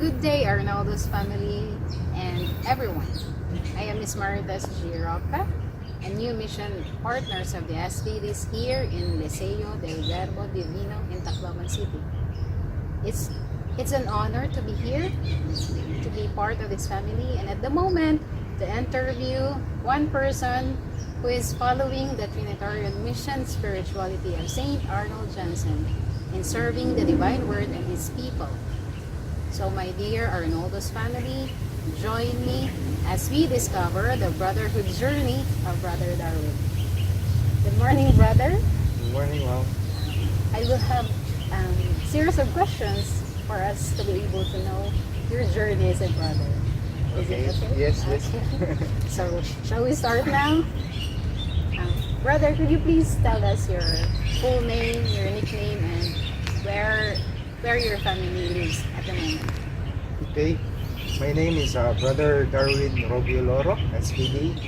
Good day, Arnaldo's family and everyone. I am Ms. Maritas Giroca, and new mission partners of the SVDs here in Liceo del Verbo Divino in Tacloban City. It's an honor to be here, to be part of this family, and at the moment, to interview one person who is following the Trinitarian mission spirituality of Saint Arnold Janssen in serving the divine word and his people. So my dear Arnoldo's family, join me as we discover the brotherhood journey of Brother Darwin. Good morning, brother. Good morning, Mom. I will have series of questions for us to be able to know your journey as a brother. Is it okay? Yes, yes. Okay. So, shall we start now? Brother, could you please tell us your full name, your nickname, and where your family lives at the moment? Okay. My name is Brother Darwin Loro, SVD.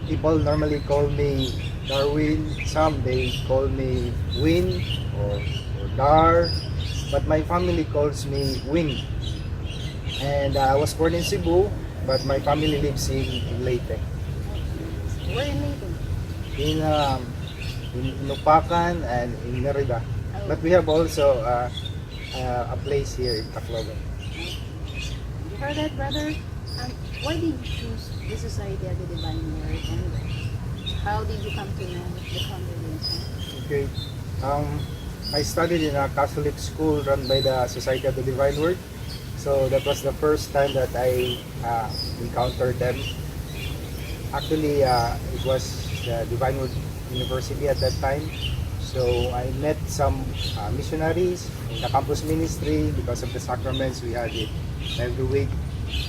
People normally call me Darwin. Some they call me Win or Dar, but my family calls me Win. And I was born in Cebu, but my family lives in Leyte. Where in Leyte? In Nupacan and in Merida. Oh. But we have also a place here in Tacloban. You heard that, brother? Why did you choose the Society of the Divine Word, and how did you come to know the congregation? Okay. I studied in a Catholic school run by the Society of the Divine Word. So that was the first time that I encountered them. Actually, it was the Divine Word University at that time. So I met some missionaries in the campus ministry because of the sacraments we had it every week.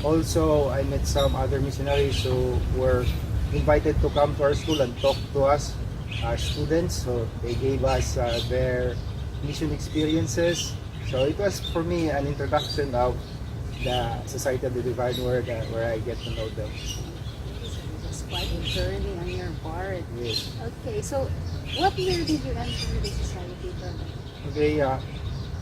Also, I met some other missionaries who were invited to come to our school and talk to us, students. So they gave us their mission experiences. So it was for me an introduction of the Society of the Divine Word where I get to know them. It was quite a journey on your part. Yes. Okay, so what year did you enter the society, brother? Okay,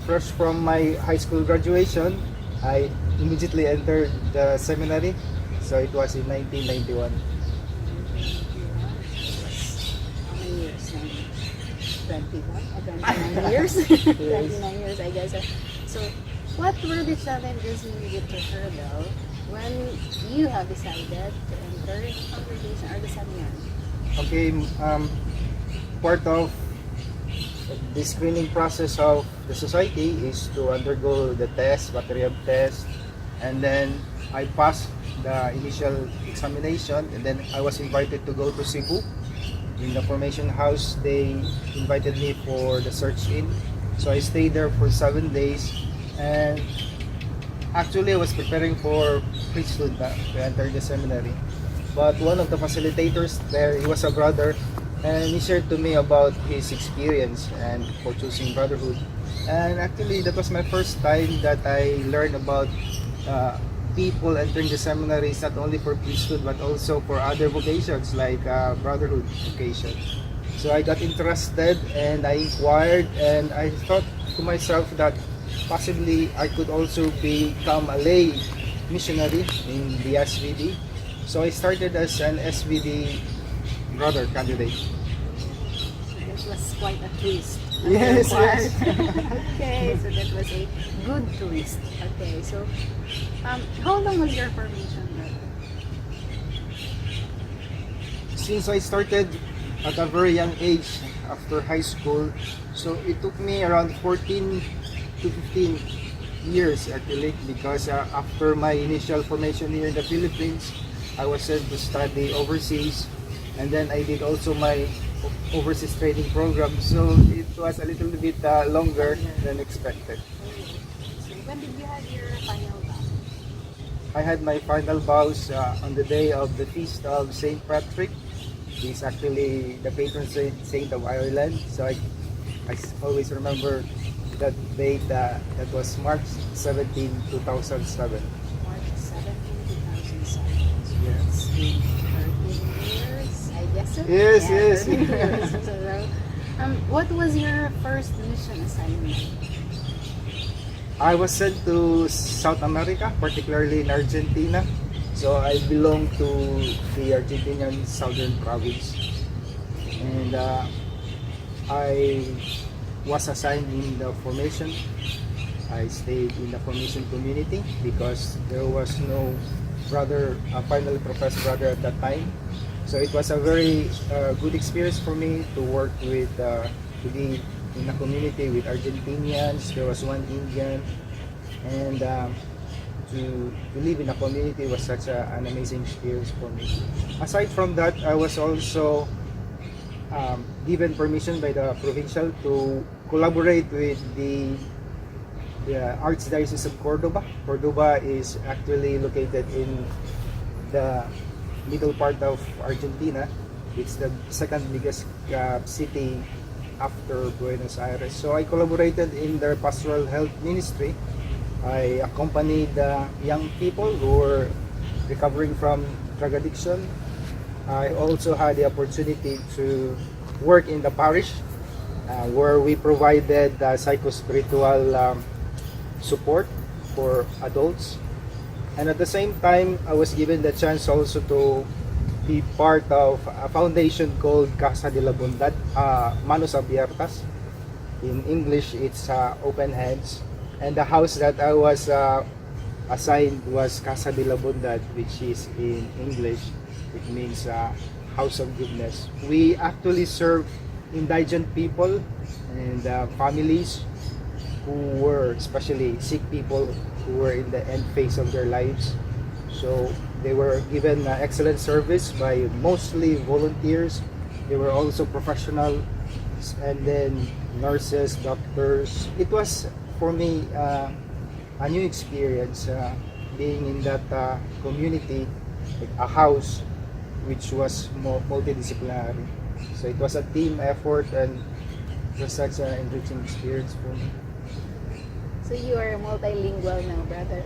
first from my high school graduation, I immediately entered the seminary. So it was in 1991. How many years now? 21 or 29 years? 29 years, I guess. So, what were the challenges you needed to hurdle when you have decided to enter the congregation or the seminary? Okay, part of the screening process of the society is to undergo the test, Material test, and then I passed the initial examination, and then I was invited to go to Cebu. In the formation house, they invited me for the search-in. So I stayed there for 7 days, and actually I was preparing for priesthood to enter the seminary. But one of the facilitators there, he was a brother, and he shared to me about his experience and for choosing brotherhood. And actually that was my first time that I learned about people entering the seminaries, not only for priesthood but also for other vocations like brotherhood vocation. So I got interested and I inquired, and I thought to myself that possibly I could also become a lay missionary in the SVD. So I started as an SVD brother candidate. So that was quite a twist. on Yes, your part. yes. Okay, so that was a good twist. Okay, so how long was your formation, brother? Since I started at a very young age after high school, so it took me around 14 to 15 years actually, because after my initial formation here in the Philippines, I was sent to study overseas, and then I did also my overseas training program, so it was a little bit longer than expected. So when did you have your final vow? I had my final vows on the day of the feast of Saint Patrick. He's actually the patron saint of Ireland, so I always remember that date. That was March 17, 2007. March 17, 2007. Yes. It's been 13 years, I guess so? Yes, Yeah, yes. 13 years. So, what was your first mission assignment? I was sent to South America, particularly in Argentina. So I belong to the Argentinian Southern Province. And I was assigned in the formation. I stayed in the formation community because there was no brother, finally professed brother at that time. So it was a very good experience for me to work with, to be in a community with Argentinians. There was one Indian, and to live in a community was such an amazing experience for me. Aside from that, I was also given permission by the provincial to collaborate with the Archdiocese of Cordoba. Cordoba is actually located in the middle part of Argentina. It's the second biggest city after Buenos Aires. So I collaborated in their pastoral health ministry. I accompanied young people who were recovering from drug addiction. I also had the opportunity to work in the parish where we provided psychospiritual support for adults. And at the same time, I was given the chance also to be part of a foundation called Casa de la Bondad, Manos Abiertas. In English, it's Open Hands. And the house that I was assigned was Casa de la Bondad, which is in English, it means House of Goodness. We actually serve indigent people and families who were, especially sick people who were in the end phase of their lives. So they were given excellent service by mostly volunteers. They were also professionals, and then nurses, doctors. It was for me a new experience being in that community, like a house which was more multidisciplinary. So it was a team effort, and it was such an enriching experience for me. So you are multilingual now, brother.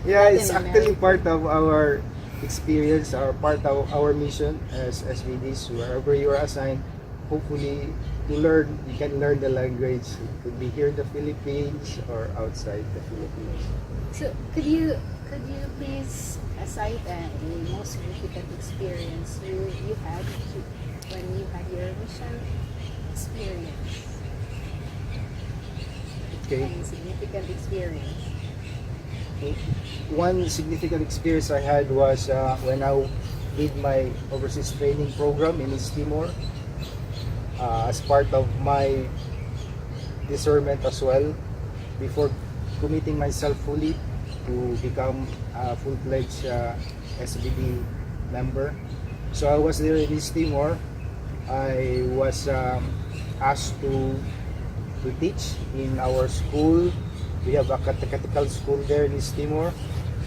Yeah, it's actually part of our experience, or part of our mission as SVDs. Wherever you are assigned, hopefully to learn, you can learn the language. It could be here in the Philippines or outside the Philippines. So could you please cite a most significant experience you had when you had your mission experience? Okay. Any significant experience? One significant experience I had was when I did my overseas training program in East Timor, as part of my discernment as well, before committing myself fully to become a full-fledged SVD member. So I was there in East Timor. I was asked to teach in our school. We have a catechetical school there in East Timor,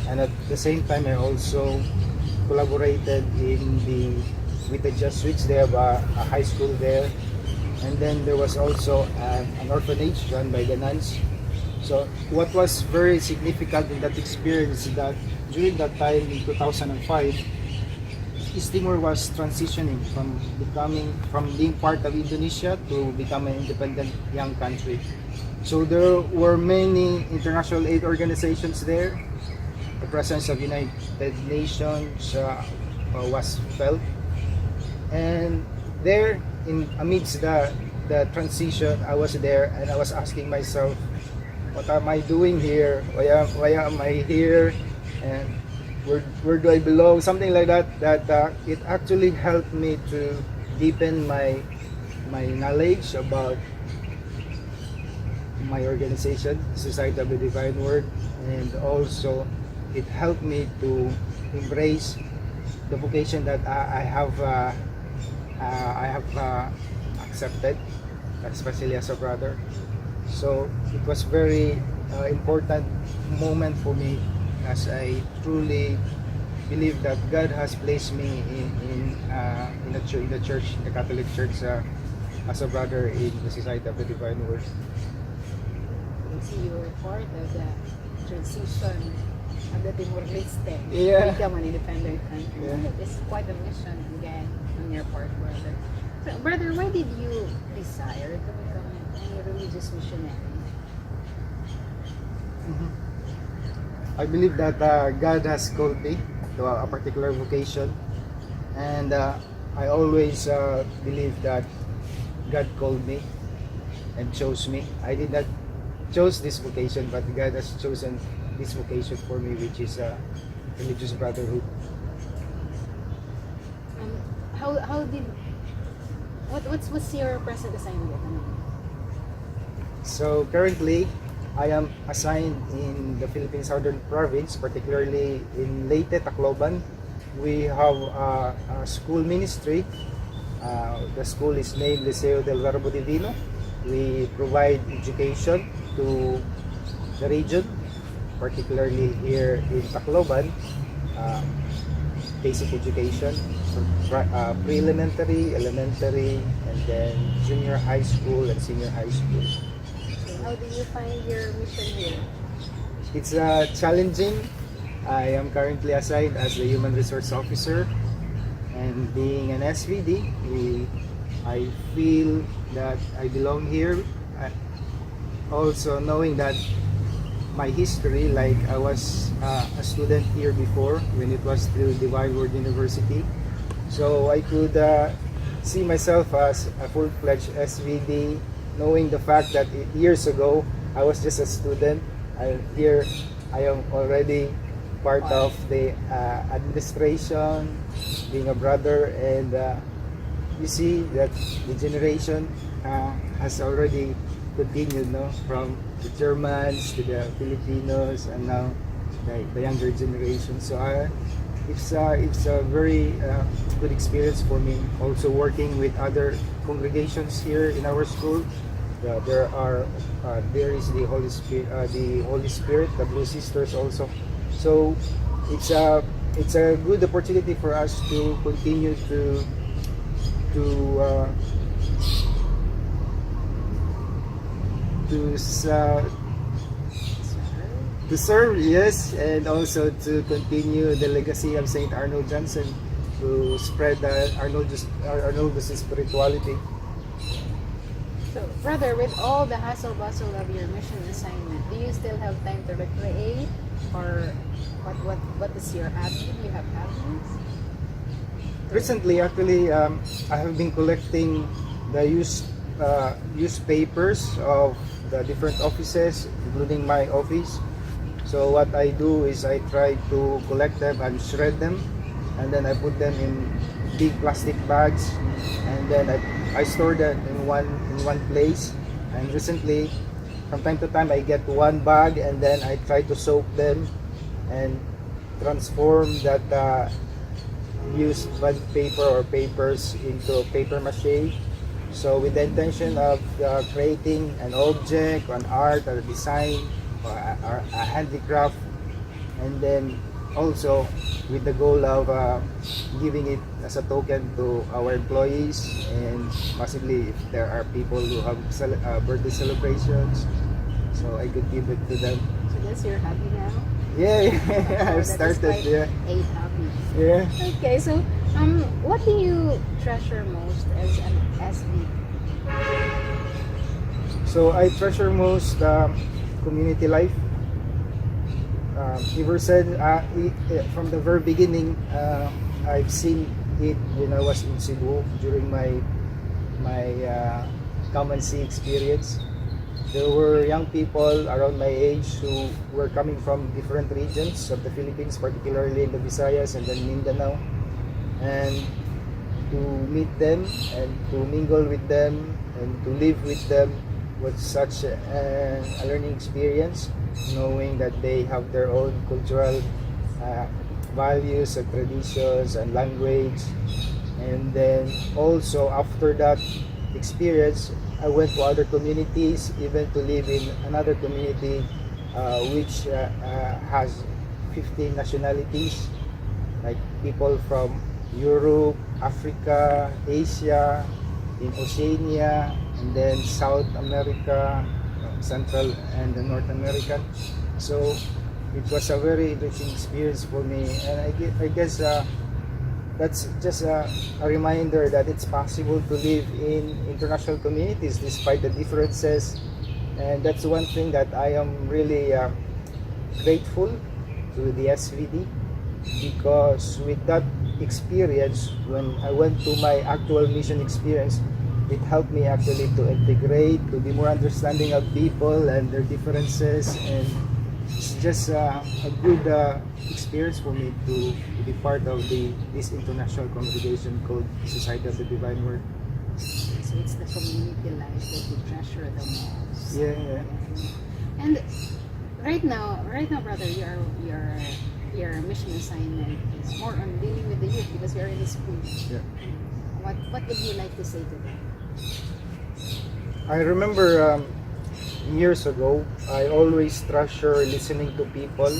and at the same time I also collaborated with the Jesuits. They have a high school there, and then there was also an orphanage run by the nuns. So what was very significant in that experience is that during that time in 2005, East Timor was transitioning from being part of Indonesia to become an independent young country. So there were many international aid organizations there. The presence of United Nations was felt, and there, amidst the transition, I was there and I was asking myself, what am I doing here? Why am I here? And where do I belong? Something like that. It actually helped me to deepen my knowledge about my organization, Society of the Divine Word, and also it helped me to embrace the vocation that I have accepted, especially as a brother. So it was very important moment for me, as I truly believe that God has placed me in the church, in the Catholic Church, as a brother in the Society of the Divine Word. So you were part of the transition of the Timor-Leste Yeah. to become an independent country. Yeah. It's quite a mission again on your part, brother. So, brother, why did you desire to become a religious missionary? I believe that God has called me to a particular vocation, and I always believe that God called me and chose me. I did not chose this vocation, but God has chosen this vocation for me, which is religious brotherhood. How did what's your present assignment? So currently, I am assigned in the Philippine Southern Province, particularly in Leyte, Tacloban. We have a school ministry. The school is named Liceo del Verbo Divino. We provide education to the region, particularly here in Tacloban. Basic education, pre-elementary, elementary, and then junior high school and senior high school. So how do you find your mission here? It's challenging. I am currently assigned as the Human Resource Officer, and being an SVD, I feel that I belong here. Also knowing that my history, like I was a student here before when it was still Divine Word University, so I could see myself as a full-fledged SVD, knowing the fact that years ago I was just a student. Here I am already part of the administration, being a brother, and you see that the generation has already continued, no, from the Germans to the Filipinos, and now the younger generation. So it's a very good experience for me. Also working with other congregations here in our school. There is the Holy Spirit, the Blue Sisters also. So it's a good opportunity for us to continue to serve, yes, and also to continue the legacy of Saint Arnold Janssen, to spread the Arnold's spirituality. So, brother, with all the hustle-bustle of your mission assignment, do you still have time to recreate, or what is your hobby? Do you have hobbies? Recently, actually, I have been collecting the used papers of the different offices, including my office. So what I do is I try to collect them and shred them, and then I put them in big plastic bags, and then I store them in one place. And recently, from time to time, I get one bag, and then I try to soak them and transform that used bond paper or papers into paper mache. So with the intention of creating an object, an art, or a design, or a handicraft, and then also with the goal of giving it as a token to our employees, and possibly if there are people who have birthday celebrations, so I could give it to them. So that's your hobby now? Yeah, Oh, I've started. that is Yeah, quite a hobby. yeah. Okay, so what do you treasure most as an SVD? So I treasure most community life. Ever since from the very beginning, I've seen it when I was in Cebu during my come and see experience. There were young people around my age who were coming from different regions of the Philippines, particularly in the Visayas and then Mindanao, and to meet them and to mingle with them and to live with them was such a learning experience, knowing that they have their own cultural values and traditions and language. And then also after that experience, I went to other communities, even to live in another community which has 15 nationalities, like people from Europe, Africa, Asia, in Oceania, and then South America, Central and North America. So it was a very interesting experience for me, and I guess that's just a reminder that it's possible to live in international communities despite the differences. And that's one thing that I am really grateful to the SVD because with that experience, when I went to my actual mission experience, it helped me actually to integrate, to be more understanding of people and their differences, and it's just a good experience for me to be part of this international congregation called Society of the Divine Word. So it's the community life that you treasure the most. Yeah. And right now, brother, your mission assignment is more on dealing with the youth because you're in the school. Yeah. What would you like to say to them? I remember years ago, I always treasure listening to people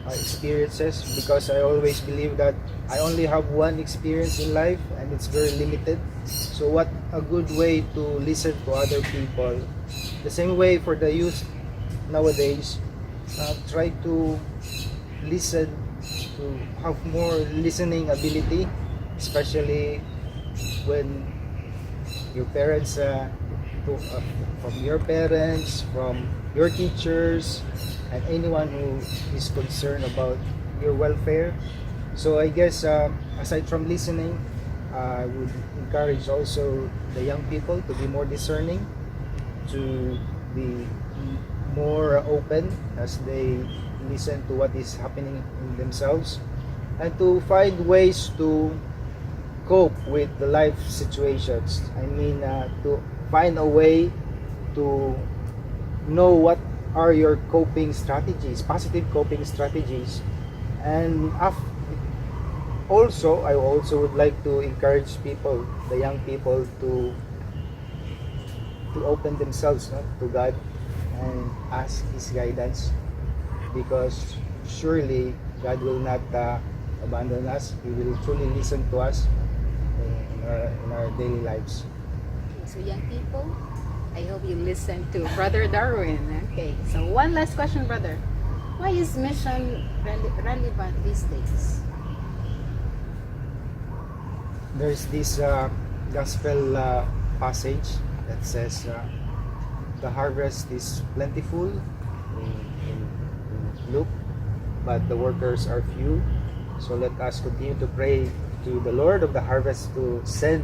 experiences because I always believe that I only have one experience in life and it's very limited. So what a good way to listen to other people. The same way for the youth nowadays, try to listen, to have more listening ability, especially when your parents from your parents, from your teachers, and anyone who is concerned about your welfare. So I guess aside from listening, I would encourage also the young people to be more discerning, to be more open as they listen to what is happening in themselves, and to find ways to cope with the life situations. I mean, to find a way to know what are your coping strategies, positive coping strategies. And also, I also would like to encourage people, the young people, to open themselves to God and ask His guidance, because surely God will not abandon us. He will truly listen to us in our daily lives. Okay, so young people, I hope you listen to Brother Darwin. Okay, so one last question, brother. Why is mission relevant these days? There's this gospel passage that says the harvest is plentiful in Luke, but the workers are few. So let us continue to pray to the Lord of the harvest to send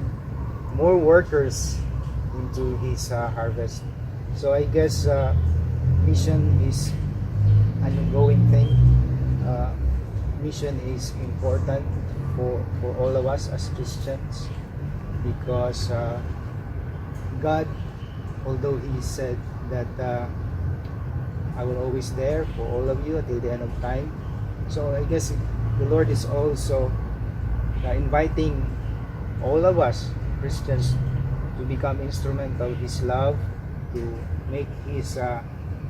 more workers into His harvest. So I guess mission is an ongoing thing. Mission is important for all of us as Christians, because God, although He said that I will always there for all of you until the end of time, so I guess the Lord is also inviting all of us Christians to become instrument of His love, to make His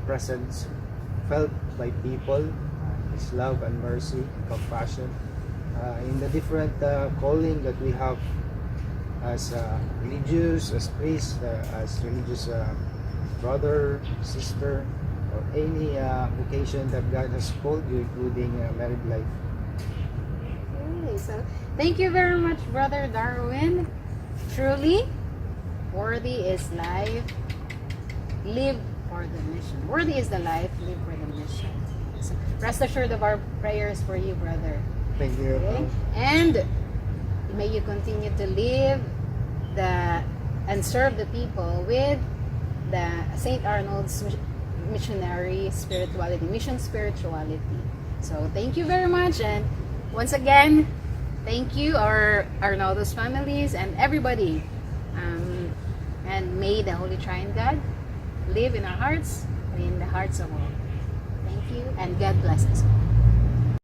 presence felt by people, His love and mercy and compassion in the different calling that we have as religious, as priest, as religious brother, sister, or any vocation that God has called you, including married life. Okay, so thank you very much, Brother Darwin. Truly, worthy is life, live for the mission. Worthy is the life, live for the mission. So rest assured of our prayers for you, brother. Thank you. Okay? And may you continue to live and serve the people with the Saint Arnold's missionary spirituality, mission spirituality. So thank you very much, and once again, thank you our Arnoldo's families and everybody. And may the Holy Triune God live in our hearts and in the hearts of all. Thank you, and God bless us all.